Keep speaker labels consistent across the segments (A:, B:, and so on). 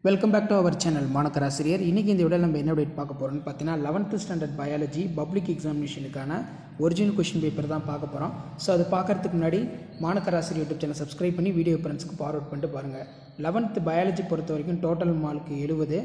A: Welcome back to our channel Manavar Aasiriyar. இன்றைக்கி இந்த வீடியோவில் நம்ம என்ன அப்டேட் பார்க்க போகிறோம்னு பார்த்தீங்கன்னா 11th ஸ்டாண்டர்ட் பயாலஜி பப்ளிக் எக்ஸாமினேஷனுக்கான ஒரிஜினல் கொஷின் பேப்பர் தான் பார்க்க போகிறோம். ஸோ அது பார்க்குறதுக்கு முன்னாடி மாணவர் ஆசிரியர் யூடியூப் சேனல் சப்ஸ்கிரைப் பண்ணி வீடியோ ஃப்ரெண்ட்ஸ்க்கு ஃபார்வர்ட் பண்ணிட்டு பாருங்கள். 11th பயாலஜி பொறுத்த வரைக்கும் total mark 70,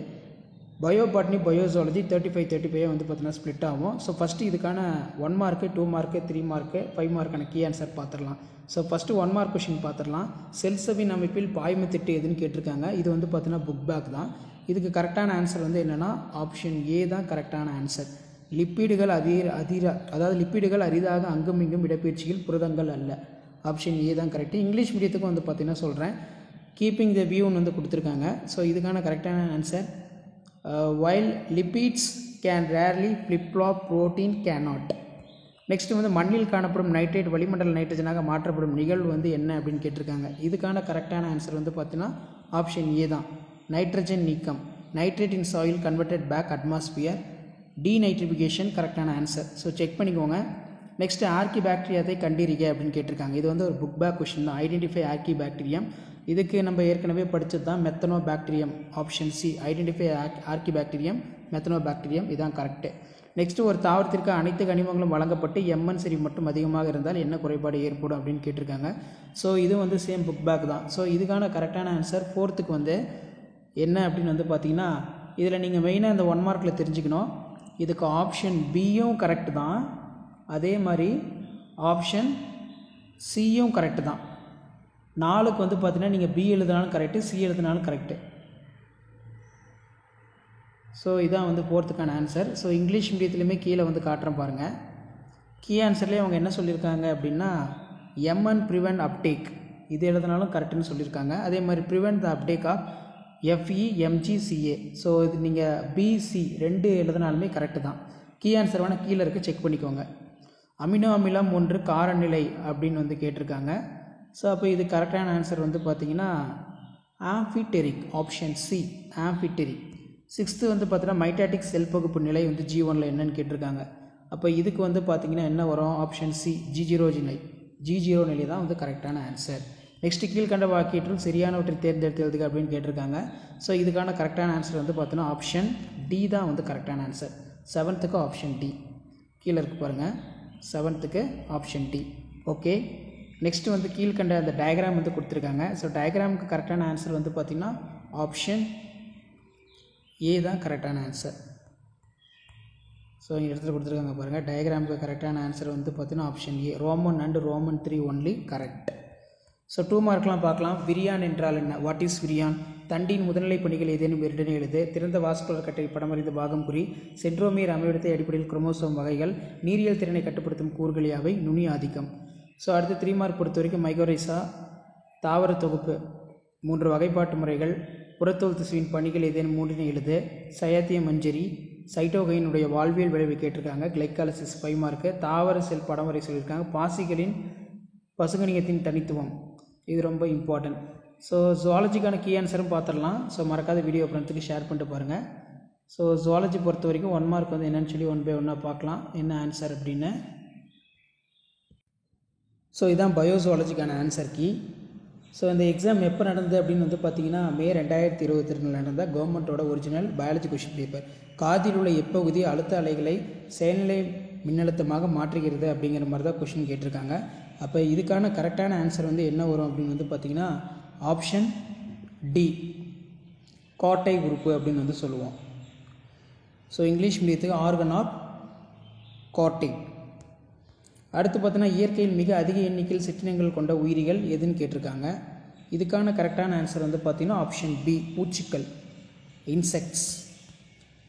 A: bio botany bio zoology 35 வந்து பார்த்தீங்கன்னா ஸ்ப்ளிட் ஆகும். ஸோ ஃபஸ்ட்டு இதுக்கான 1 மார்க்கு 2 மார்க்கு 3 மார்க்கு 5 மார்க்கான கீ ஆன்சர் பார்த்துடலாம். ஸோ ஃபஸ்ட்டு 1 மார்க் கொஷின் பார்த்துடலாம். செல்சவின் அமைப்பில் பாய்மத்திட்டு எதுன்னு கேட்டிருக்காங்க. இது வந்து பார்த்தீங்கன்னா புக் பேக் தான். இதுக்கு கரெக்டான ஆன்சர் வந்து என்னென்னா ஆப்ஷன் ஏ தான் கரெக்டான ஆன்சர். லிப்பிடுகள் லிப்பிடுகள் அரிதாக அங்கும் இங்கும் இடப்பெயர்ச்சியில் புரதங்கள் அல்ல. ஆப்ஷன் ஏ தான் கரெக்டு. இங்கிலீஷ் மீடியத்துக்கும் வந்து பார்த்தீங்கன்னா சொல்கிறேன், கீப்பிங் த வியூன்னு வந்து கொடுத்துருக்காங்க. ஸோ இதுக்கான கரெக்டான answer while lipids can rarely flip-flop, protein cannot. Next வந்து மண்ணில் காணப்படும் நைட்ரேட் வளிமண்டல நைட்ரஜனாக மாற்றப்படும் நிகழ்வு வந்து என்ன அப்படின்னு கேட்டிருக்காங்க. இதுக்கான கரெக்டான ஆன்சர் வந்து பார்த்தீங்கன்னா ஆப்ஷன் ஏ தான், நைட்ரஜன் நீக்கம். Nitrate in soil converted back atmosphere, denitrification கரெக்டான ஆன்சர். ஸோ செக் பண்ணிக்கோங்க. நெக்ஸ்ட்டு ஆர்கி பாக்டீரியாவை கண்டறிக அப்படின்னு கேட்டிருக்காங்க. இது வந்து ஒரு புக் பேக் கொஷின் தான். Identify archaebacterium. இதுக்கு நம்ம ஏற்கனவே படித்தது தான் methanobacterium. Option C, identify archaebacterium methanobacterium, இதுதான் கரெக்டு. நெக்ஸ்ட்டு ஒரு தாவரத்திற்கு அனைத்து கனிமங்களும் வழங்கப்பட்டு எம்என் சரி மட்டும் அதிகமாக இருந்தால் என்ன குறைபாடு ஏற்படும் அப்படின்னு கேட்டிருக்காங்க. ஸோ இது வந்து சேம் புக் பேக் தான். ஸோ இதுக்கான கரெக்டான ஆன்சர் 4th வந்து என்ன அப்படின்னு வந்து பார்த்தீங்கன்னா, இதில் நீங்கள் மெயினாக இந்த 1 மார்க்கில் தெரிஞ்சுக்கணும், இதுக்கு ஆப்ஷன் பியும் கரெக்டு தான், அதே மாதிரி ஆப்ஷன் சியும் கரெக்டு தான். 4க்கு வந்து பார்த்தீங்கன்னா நீங்கள் பி எழுதினாலும் கரெக்டு, சி எழுதினாலும் கரெக்டு. ஸோ இதான் வந்து 4th ஆன்சர். ஸோ இங்கிலீஷ் மீடியத்துலேயுமே கீழே வந்து காட்டுறேன் பாருங்கள். கீ ஆன்சர்லேயே அவங்க என்ன சொல்லியிருக்காங்க அப்படின்னா எம்என் ப்ரிவென்ட் அப்டேக், இது எழுதினாலும் கரெக்டுன்னு சொல்லியிருக்காங்க. அதே மாதிரி prevent the uptake of FEMGCA. So இது நீங்கள் பிசி 2 எழுதினாலுமே கரெக்டு தான். கீ ஆன்சர் வேணால் கீழே இருக்குது, செக் பண்ணிக்கோங்க. அமினோ அமிலம் 1 காரநிலை அப்படின்னு வந்து கேட்டிருக்காங்க. ஸோ அப்போ இது கரெக்டான ஆன்சர் வந்து பார்த்திங்கன்னா ஆம்ஃபிடெரிக், ஆப்ஷன் சி ஆம்ஃபிடெரிக். 6th வந்து பார்த்தீங்கன்னா மைட்டாட்டிக் செல் பகுப்பு நிலை வந்து G1ல் என்னன்னு கேட்டிருக்காங்க. அப்போ இதுக்கு வந்து பார்த்திங்கன்னா என்ன வரும், ஆப்ஷன் சி G0 நிலை. G0 நிலை தான் வந்து கரெக்டான ஆன்சர். நெக்ஸ்ட்டு கீழ்கண்ட வாக்கியத்தில் சரியானவற்றை தேர்ந்தெடுத்ததுக்கு அப்படின்னு கேட்டிருக்காங்க. ஸோ இதுக்கான கரெக்டான ஆன்சர் வந்து பார்த்தீங்கன்னா ஆப்ஷன் டி தான் வந்து கரெக்டான ஆன்சர். 7th ஆப்ஷன் டி கீழே இருக்கு பாருங்கள், 7th option D. Okay, next வந்து கீழ்கண்ட அந்த டயக்ராம் வந்து கொடுத்துருக்காங்க. ஸோ டயக்ராமுக்கு கரெக்டான ஆன்சர் வந்து பார்த்திங்கன்னா ஆப்ஷன் ஏ தான் கரெக்டான ஆன்சர். ஸோ இந்த இடத்துல கொடுத்துருக்காங்க பாருங்கள், டயக்ராமுக்கு கரெக்டான ஆன்சர் வந்து பார்த்தீங்கன்னா option A, Roman and Roman 3 only correct. So 2 மார்க்லாம் பார்க்கலாம். விரியான் என்றால் என்ன, வாட் இஸ் விரியான்? தண்டின் முதல்நிலை பணிகள் ஏதேனும் இரண்டனை எழுது. திறந்த வாஸ்குலர் கட்டை படமறிந்த பாகம் குறி. சென்ட்ரோமியர் அமைவிடத்தை அடிப்படையில் குரோமோசோம் வகைகள். நீரியல் திறனை கட்டுப்படுத்தும் கூறுகள் யாவை? நுனி ஆதிக்கம். ஸோ அடுத்து 3 மார்க் பொறுத்த வரைக்கும் மைகோரைசா தாவர தொகுப்பு 3 வகைப்பாட்டு முறைகள். புறத்தோல் திசுவின் பணிகள் ஏதேனும் 3 எழுது. சயாத்திய மஞ்சரி. சைட்டோகைனுடைய வாழ்வியல் விளைவை கேட்டிருக்காங்க. Glycolysis 5 mark. தாவர செல் படமுறை சொல்லியிருக்காங்க. பாசிகளின் பசுங்கணியத்தின் தனித்துவம், இது ரொம்ப இம்பார்ட்டன்ட். ஸோ ஜுவாலஜிக்கான கீ ஆன்சரும் பார்த்துடலாம். ஸோ மறக்காத வீடியோ ஃப்ரெண்ட்ஸுக்கு ஷேர் பண்ணிட்டு பாருங்கள். ஸோ ஜுவாலஜி பொறுத்த வரைக்கும் 1 மார்க் வந்து என்னன்னு சொல்லி 1 by 1 பார்க்கலாம் என்ன ஆன்சர் அப்படின்னு. ஸோ இதுதான் பயோசுவாலஜிக்கான ஆன்சர் கீ. ஸோ இந்த எக்ஸாம் எப்போ நடந்தது அப்படின்னு வந்து பார்த்தீங்கன்னா மே 2022 நடந்த கவர்மெண்ட்டோட ஒரிஜினல் பயாலஜி கொஷின் பேப்பர். காதில் உள்ள எப்பகுதி அழுத்த அலைகளை செயல்நிலை மின்னழுத்தமாக மாற்றுகிறது அப்படிங்கிற மாதிரி தான் கொஷின் கேட்டிருக்காங்க. அப்போ இதுக்கான கரெக்டான ஆன்சர் வந்து என்ன வரும் அப்படின்னு வந்து பார்த்திங்கன்னா ஆப்ஷன் டி, கோட்டை உறுப்பு அப்படின்னு வந்து சொல்லுவோம். ஸோ இங்கிலீஷ் மீடியத்துக்கு ஆர்கன் ஆஃப் கோட்டை. அடுத்து பார்த்தீங்கன்னா இயற்கையில் மிக அதிக எண்ணிக்கையில் சிற்றினங்கள் கொண்ட உயிரிகள் எதுன்னு கேட்டிருக்காங்க. இதுக்கான கரெக்டான ஆன்சர் வந்து பார்த்திங்கன்னா ஆப்ஷன் பி, பூச்சிக்கள், இன்செக்ட்ஸ்.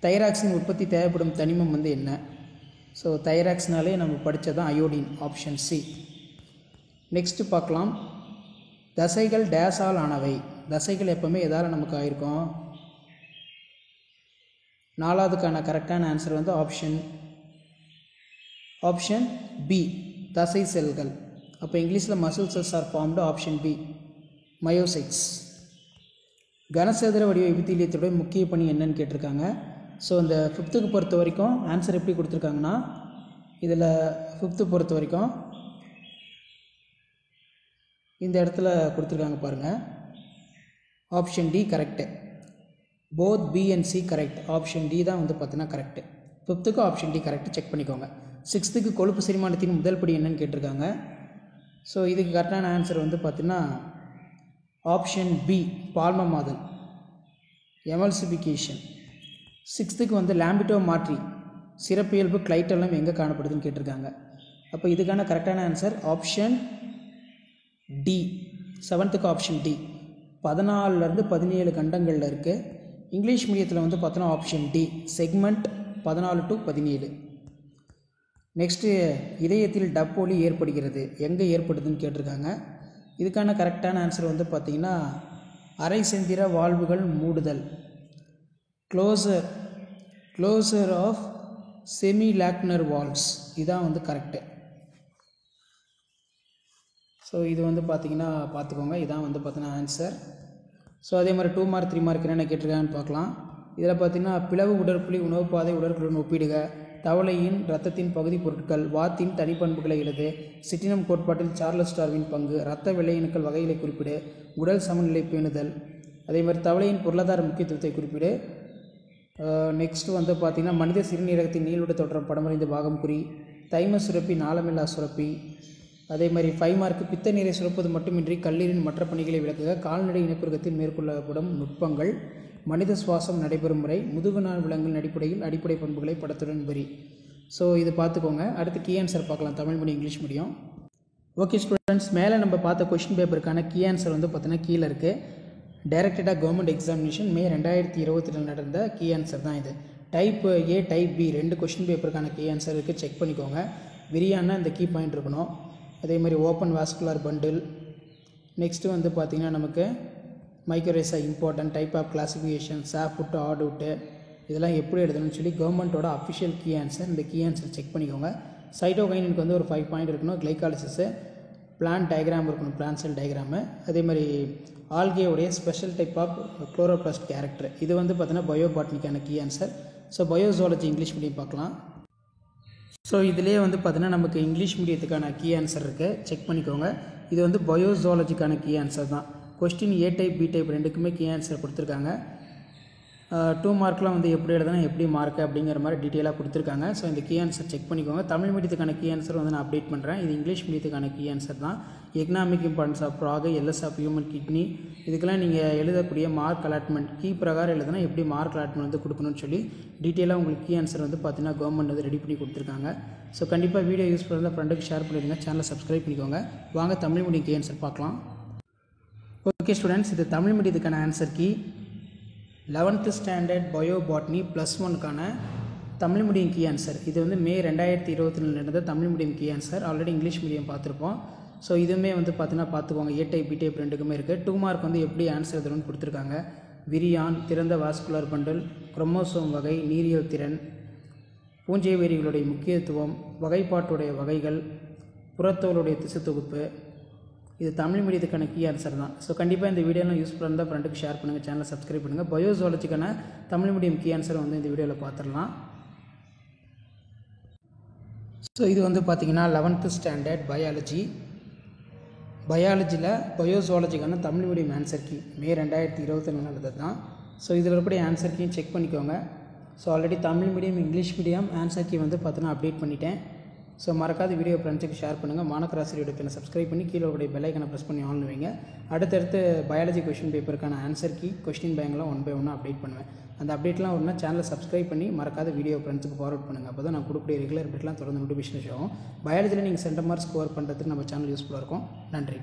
A: தைராக்சின் உற்பத்தி தேவைப்படும் தனிமம் வந்து என்ன? ஸோ தைராக்ஸ்னாலே நம்ம படித்ததான் அயோடின், ஆப்ஷன் சி. நெக்ஸ்ட்டு பார்க்கலாம், தசைகள் டேஸால் ஆனவை. தசைகள் எப்போவுமே எதால் நமக்கு ஆயிருக்கும்? 4வதுக்கான கரெக்டான ஆன்சர் வந்து ஆப்ஷன் பி, தசை செல்கள். அப்போ இங்கிலீஷில் muscle cells are formed, option B, myocytes. கனசதுர வடிவ எபித்தீலியத்தோட முக்கிய பணி என்னன்னு கேட்டிருக்காங்க. ஸோ இந்த 5th பொறுத்த வரைக்கும் ஆன்சர் எப்படி கொடுத்துருக்காங்கன்னா, இதில் 5th பொறுத்த வரைக்கும் இந்த இடத்துல கொடுத்துருக்காங்க பாருங்கள், option D correct. Both B and C correct. Option D தான் வந்து பார்த்தீங்கன்னா கரெக்டு. 5க்கு ஆப்ஷன் டி கரெக்ட், செக் பண்ணிக்கோங்க. 6க்கு கொழுப்பு செரிமானத்தின் முதல் படி என்னன்னு கேட்டிருக்காங்க. ஸோ இதுக்கு கரெக்டான ஆன்சர் வந்து பார்த்தீங்கன்னா ஆப்ஷன் பி பால்மமாதல், எமல்சிஃபிகேஷன். 6க்கு வந்து லாம்பிட்டோ மாற்றி சிறப்பியல்பு கிளைட்டெல்லாம் எங்கே காணப்படுதுன்னு கேட்டிருக்காங்க. அப்போ இதுக்கான கரெக்டான ஆன்சர் ஆப்ஷன் டி. 7க்கு ஆப்ஷன் டி. 14லேருந்து 17 கண்டங்களில் இருக்குது. இங்கிலீஷ் மீடியத்தில் வந்து பார்த்தோன்னா option D segment 14 to 17. Next இதயத்தில் டப்பொலி ஏற்படுகிறது, எங்கே ஏற்படுதுன்னு கேட்டிருக்காங்க. இதுக்கான கரெக்டான ஆன்சர் வந்து பார்த்திங்கன்னா அரை செந்திர வால்வுகள் மூடுதல், க்ளோசர் ஆஃப் செமி லாக்னர் வால்வ்ஸ், இதான் வந்து கரெக்டு. ஸோ இது வந்து பார்த்திங்கன்னா பார்த்துக்கோங்க, இதான் வந்து பார்த்தீங்கன்னா ஆன்சர். ஸோ அதே மாதிரி 2 மார்க் 3 மார்க் என்னென்ன கேட்டிருக்காங்கன்னு பார்க்கலாம். இதில் பார்த்திங்கன்னா பிளவு உடற்புலி உணவு பாதை உடற்குடன் ஒப்பிடுக, தவளையின் இரத்தத்தின் பகுதி பொருட்கள், வாத்தின் தனிப்பண்புகளை எழுது, சிட்டினம் கோட்பாட்டில் சார்லஸ் டார்வின் பங்கு, இரத்த வெள்ளையணுக்கள் வகைகளை குறிப்பிடு, உடல் சமநிலை பேணுதல், அதே மாதிரி தவளையின் பொருளாதார முக்கியத்துவத்தை குறிப்பிடு. நெக்ஸ்ட் வந்து பார்த்திங்கன்னா மனித சிறுநீரகத்தின் நீளுட தோற்றம் படமறிந்த பாகம் குறி, தைம சுரப்பி நாளமில்லா சுரப்பி. அதே மாதிரி 5 மார்க்கு பித்த நீரை சுரப்பது மட்டுமின்றி கல்லீரின் மற்ற பணிகளை விளக்குக, கால்நடை இனப்பெருக்கத்தில் மேற்கொள்ளப்படும் நுட்பங்கள், மனித சுவாசம் நடைபெறும் முறை, முதுகுநாள் விலங்குகளின் அடிப்படையில் அடிப்படை பண்புகளை படத்துடன் வரி. ஸோ இது பார்த்துக்கோங்க. அடுத்து கீ ஆன்சர் பார்க்கலாம், Tamil medium English medium. Okay students, மேலே நம்ம பார்த்த கொஷின் பேப்பருக்கான கீ ஆன்சர் வந்து பார்த்தீங்கன்னா கீழே இருக்குது. டைரக்டடாக கவர்மெண்ட் எக்ஸாமினேஷன் மே 2022 நடந்த கீ ஆன்சர் தான் இது. Type A type B 2 question பேப்பருக்கான கீ ஆன்சர் இருக்குது, செக் பண்ணிக்கோங்க. விரியான இந்த கீ பாயிண்ட் இருக்கணும். அதே மாதிரி ஓப்பன் வாஸ்குலர் பண்டில். நெக்ஸ்ட்டு வந்து பார்த்திங்கன்னா நமக்கு மைக்ரோரேசா important, type of classification, soft hardwood, இதெல்லாம் எப்படி எழுதணும்னு சொல்லி கவர்மெண்ட்டோட அஃபிஷியல் கீ ஆன்சர். இந்த கீ ஆன்சர் செக் பண்ணிக்கோங்க. சைட்டோகைனுக்கு வந்து ஒரு 5 பாயிண்ட் இருக்கணும். கிளைகாலிசிஸு, பிளான் டயக்ராம் இருக்கணும், பிளான் செல் டயக்ராமு. அதே மாதிரி ஆல்கேவுடைய special type of chloroplast character, இது வந்து பார்த்தீங்கன்னா பயோபாட்னிக்கான key answer. So bio zoology English medium பார்க்கலாம். ஸோ இதிலே வந்து பார்த்தீங்கன்னா நமக்கு இங்கிலீஷ் மீடியத்துக்கான கீ ஆன்சர் இருக்குது, செக் பண்ணிக்கோங்க. இது வந்து பயோஜுவாலஜிக்கான கீ ஆன்சர் தான். Question A type B type 2க்குமே கீ ஆன்சர் கொடுத்துருக்காங்க. 2 மார்க்லாம் வந்து எப்படி எழுதுனா எப்படி மார்க்கு அப்படிங்கிற மாதிரி டீட்டெயிலாக கொடுத்துருக்காங்க. ஸோ இந்த கீ ஆன்சர் செக் பண்ணிக்கோங்க. தமிழ் மீடியத்துக்கான கீ ஆன்சர் வந்து நான் அப்டேட் பண்ணுறேன். இது இங்கிலீஷ் மீடியத்துக்கான கீ ஆன்சர் தான். Economic importance of frog, LS of human kidney, இதுக்கெல்லாம் நீங்கள் எழுதக்கூடிய மார்க் அலாட்மெண்ட் கீ பிரகாரம் எழுதுனா எப்படி மார்க் அலாட்மெண்ட் வந்து கொடுக்கணும்னு சொல்லி டீட்டெயிலாக உங்களுக்கு கீ ஆன்சர் வந்து பார்த்தீங்கன்னா கவர்மெண்ட் வந்து ரெடி பண்ணி கொடுத்துருக்காங்க. ஸோ கண்டிப்பாக வீடியோ யூஸ் பண்ணி ஃப்ரெண்டுக்கு ஷேர் பண்ணிடுங்க, சேனலை சப்ஸ்கிரைப் பண்ணிக்கோங்க. வாங்க தமிழ் மீடியம் கீ ஆன்சர் பார்க்கலாம். ஓகே ஸ்டூடெண்ட்ஸ், இது தமிழ் மீடியத்துக்கான answer key 11th standard bio botany +1க்கான தமிழ் மீடியம் கீ ஆன்சர். இது வந்து மே 2022 நடந்த Tamil medium key answer. Already English medium பார்த்துருப்போம். ஸோ இதுவுமே வந்து பார்த்தீங்கன்னா பார்த்துக்கோங்க. ஏ டைப் பி டைப் 2க்குமே இருக்குது. 2 மார்க் வந்து எப்படி ஆன்சர் எழுதணும்னு கொடுத்துருக்காங்க. விரியான், திறந்த வாஸ்குலர் பண்டல், குரோமோசோம் வகை, நீரியல் திறன், பூஞ்சை வேரிகளுடைய முக்கியத்துவம், வகைப்பாட்டுடைய வகைகள், புறத்தோலுடைய திசு தொகுப்பு, இது தமிழ் மீடியத்துக்கான கீ ஆன்சர் தான். ஸோ கண்டிப்பாக இந்த வீடியோலாம் யூஸ்ஃபுல்லாக இருந்தால் ஃப்ரெண்டுக்கு ஷேர் பண்ணுங்கள், சேனலை சப்ஸ்கிரைப் பண்ணுங்கள். பயோஜுவாலஜிக்கான தமிழ் மீடியம் கீ ஆன்சர் வந்து இந்த வீடியோவில் பார்த்துடலாம். ஸோ இது வந்து பார்த்திங்கன்னா 11th ஸ்டாண்டர்ட் பயாலஜியில் பயோஜுவாலஜிக்கான Tamil medium answer key May 2022 நடந்தது தான். ஸோ இதில் இருக்கக்கூடிய ஆன்சர் கீ செக் பண்ணிக்கோங்க. So already Tamil medium English medium answer key வந்து பார்த்தீங்கன்னா அப்டேட் பண்ணிட்டேன். ஸோ மறக்காத வீடியோ ஃப்ரெண்ட்ஸுக்கு ஷேர் பண்ணுங்கள். மாணக்கராசிரியோட பேனை சப்ஸ்கிரைப் பண்ணி கீழே உடைய பெல் ஐக்கனை ப்ரெஸ் பண்ணி ஆன் வைங்க. அடுத்தடுத்து பயாலஜி கொஷின் பேப்பருக்கான ஆன்சர் கீ கொஸ்டின் பேங்க்லாம் 1 by 1 அப்டேட் பண்ணுவேன். அந்த அப்டேட்லாம் ஒன்றா சேனலை சப்ஸ்கிரைப் பண்ணி மறக்காத வீடியோ ஃப்ரெண்ட்ஸுக்கு ஃபார்வர்ட் பண்ணுங்கள். அப்போ தான் நான் கொடுக்கக்கூடிய ரெகுலர் அப்டேட்லாம் தொடர்ந்து நோட்டிஃபிகேஷன் ஆகும். பயாலஜியில் நீங்கள் சென்டர் மார்க் ஸ்கோர் பண்ணுறதுக்கு நம்ம சேனல் யூஸ்ஃபுல்லாக இருக்கும். நன்றி.